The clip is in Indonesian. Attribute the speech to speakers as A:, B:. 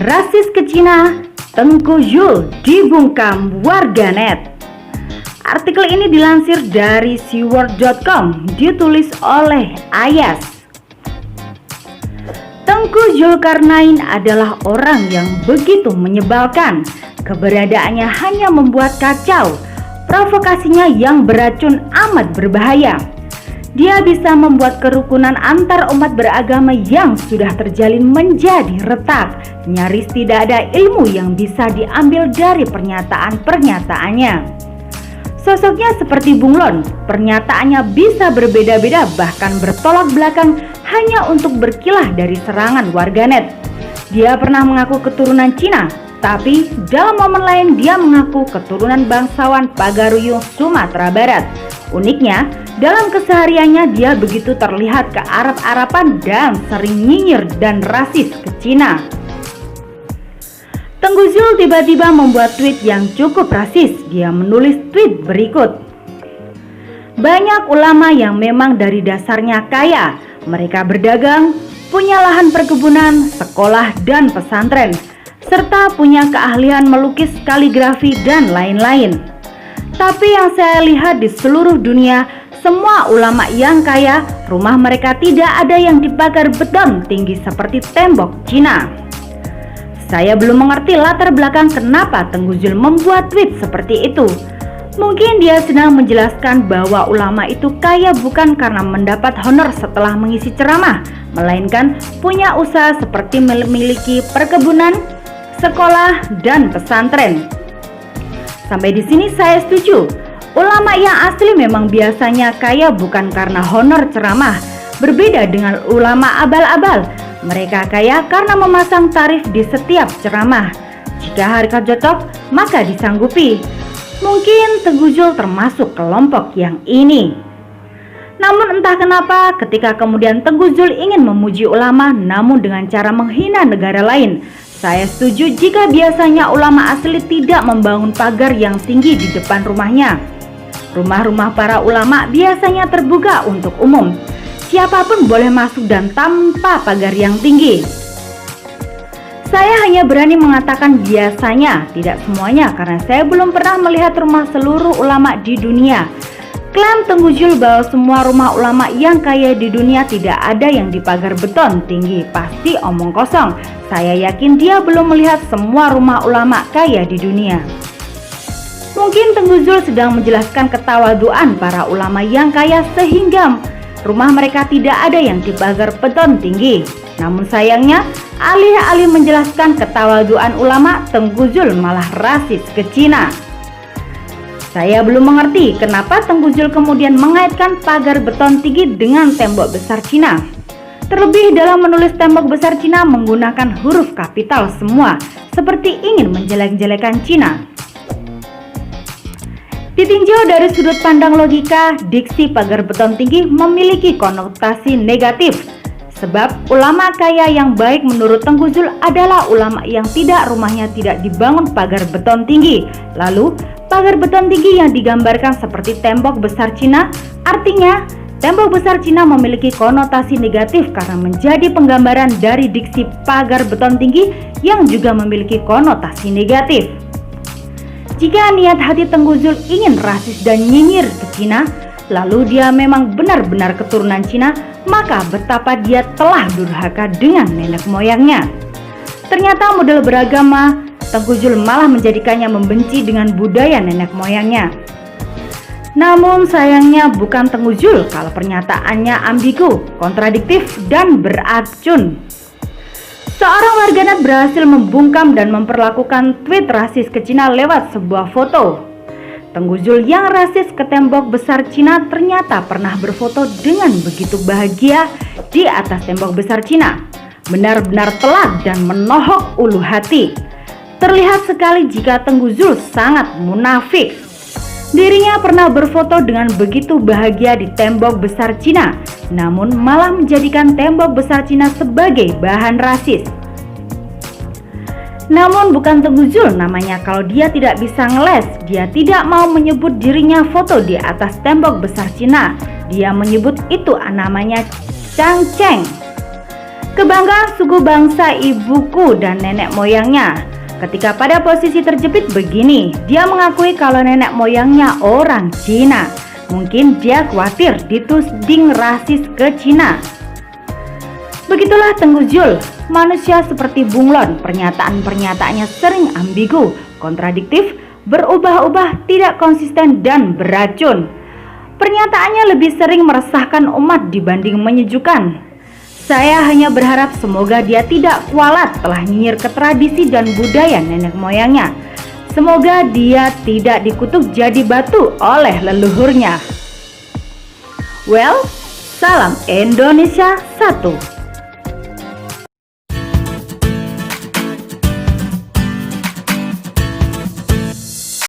A: Rasis ke Cina, Tengku Zul dibungkam warganet. Artikel ini dilansir dari seaworld.com, ditulis oleh Ayas. Tengku Zulkarnain adalah orang yang begitu menyebalkan. Keberadaannya hanya membuat kacau. Provokasinya yang beracun amat berbahaya. Dia bisa membuat kerukunan antar umat beragama yang sudah terjalin menjadi retak. Nyaris tidak ada ilmu yang bisa diambil dari pernyataan-pernyataannya. Sosoknya seperti bunglon, pernyataannya bisa berbeda-beda bahkan bertolak belakang hanya untuk berkilah dari serangan warganet. Dia pernah mengaku keturunan Cina, tapi dalam momen lain dia mengaku keturunan bangsawan Pagaruyung Sumatera Barat. Uniknya, dalam kesehariannya dia begitu terlihat kearab-arapan dan sering nyinyir dan rasis ke Cina. Tengku Zul tiba-tiba membuat tweet yang cukup rasis. Dia menulis tweet berikut. Banyak ulama yang memang dari dasarnya kaya. Mereka berdagang, punya lahan perkebunan, sekolah dan pesantren, serta punya keahlian melukis, kaligrafi dan lain-lain. Tapi yang saya lihat di seluruh dunia, semua ulama yang kaya, rumah mereka tidak ada yang dipagar beton tinggi seperti tembok Cina. Saya belum mengerti latar belakang kenapa Tengku Zul membuat tweet seperti itu. Mungkin dia sedang menjelaskan bahwa ulama itu kaya bukan karena mendapat honor setelah mengisi ceramah, melainkan punya usaha seperti memiliki perkebunan, sekolah, dan pesantren. Sampai di sini saya setuju. Ulama yang asli memang biasanya kaya bukan karena honor ceramah. Berbeda dengan ulama abal-abal. Mereka kaya karena memasang tarif di setiap ceramah. Jika harga cocok, maka disanggupi. Mungkin Tengku Zul termasuk kelompok yang ini. Namun entah kenapa ketika kemudian Tengku Zul ingin memuji ulama namun dengan cara menghina negara lain, saya setuju jika biasanya ulama asli tidak membangun pagar yang tinggi di depan rumahnya. Rumah-rumah para ulama biasanya terbuka untuk umum. Siapapun boleh masuk dan tanpa pagar yang tinggi. Saya hanya berani mengatakan biasanya, tidak semuanya, karena saya belum pernah melihat rumah seluruh ulama di dunia. Klaim Tengku Zul bahwa semua rumah ulama yang kaya di dunia tidak ada yang dipagar beton tinggi pasti omong kosong. Saya yakin dia belum melihat semua rumah ulama kaya di dunia. Mungkin Tengku Zul sedang menjelaskan ketawaduan para ulama yang kaya sehingga rumah mereka tidak ada yang dipagar beton tinggi. Namun sayangnya, alih-alih menjelaskan ketawaduan ulama, Tengku Zul malah rasis ke Cina. Saya belum mengerti kenapa Tengku Zul kemudian mengaitkan pagar beton tinggi dengan tembok besar Cina. Terlebih dalam menulis tembok besar Cina menggunakan huruf kapital semua, seperti ingin menjelek-jelekan Cina. Ditinjau dari sudut pandang logika, diksi pagar beton tinggi memiliki konotasi negatif. Sebab ulama kaya yang baik menurut Tengku Zul adalah ulama yang rumahnya tidak dibangun pagar beton tinggi. Lalu pagar beton tinggi yang digambarkan seperti tembok besar Cina, artinya tembok besar Cina memiliki konotasi negatif karena menjadi penggambaran dari diksi pagar beton tinggi yang juga memiliki konotasi negatif. Jika niat hati Tengku Zul ingin rasis dan nyinyir ke Cina, lalu dia memang benar-benar keturunan Cina, maka betapa dia telah durhaka dengan nenek moyangnya. Ternyata model beragama Tengku Zul malah menjadikannya membenci dengan budaya nenek moyangnya. Namun sayangnya bukan Tengku Zul kalau pernyataannya ambigu, kontradiktif, dan beracun. Seorang warganet berhasil membungkam dan memperlakukan tweet rasis ke Cina lewat sebuah foto. Tengku Zul yang rasis ke tembok besar Cina ternyata pernah berfoto dengan begitu bahagia di atas tembok besar Cina. Benar-benar telak dan menohok ulu hati. Terlihat sekali jika Tengku Zul sangat munafik. Dirinya pernah berfoto dengan begitu bahagia di tembok besar Cina, namun malah menjadikan tembok besar Cina sebagai bahan rasis. Namun bukan Tengku Zul namanya kalau dia tidak bisa ngeles. Dia tidak mau menyebut dirinya foto di atas tembok besar Cina. Dia menyebut itu namanya Chang Cheng. Kebanggaan suku bangsa ibuku dan nenek moyangnya. Ketika pada posisi terjepit begini, dia mengakui kalau nenek moyangnya orang Cina. Mungkin dia khawatir dituding rasis ke Cina. Begitulah Tengku Zul, manusia seperti bunglon. Pernyataan-pernyataannya sering ambigu, kontradiktif, berubah-ubah, tidak konsisten dan beracun. Pernyataannya lebih sering meresahkan umat dibanding menyejukkan. Saya hanya berharap semoga dia tidak kualat telah nyinyir ke tradisi dan budaya nenek moyangnya. Semoga dia tidak dikutuk jadi batu oleh leluhurnya. Well, salam Indonesia 1.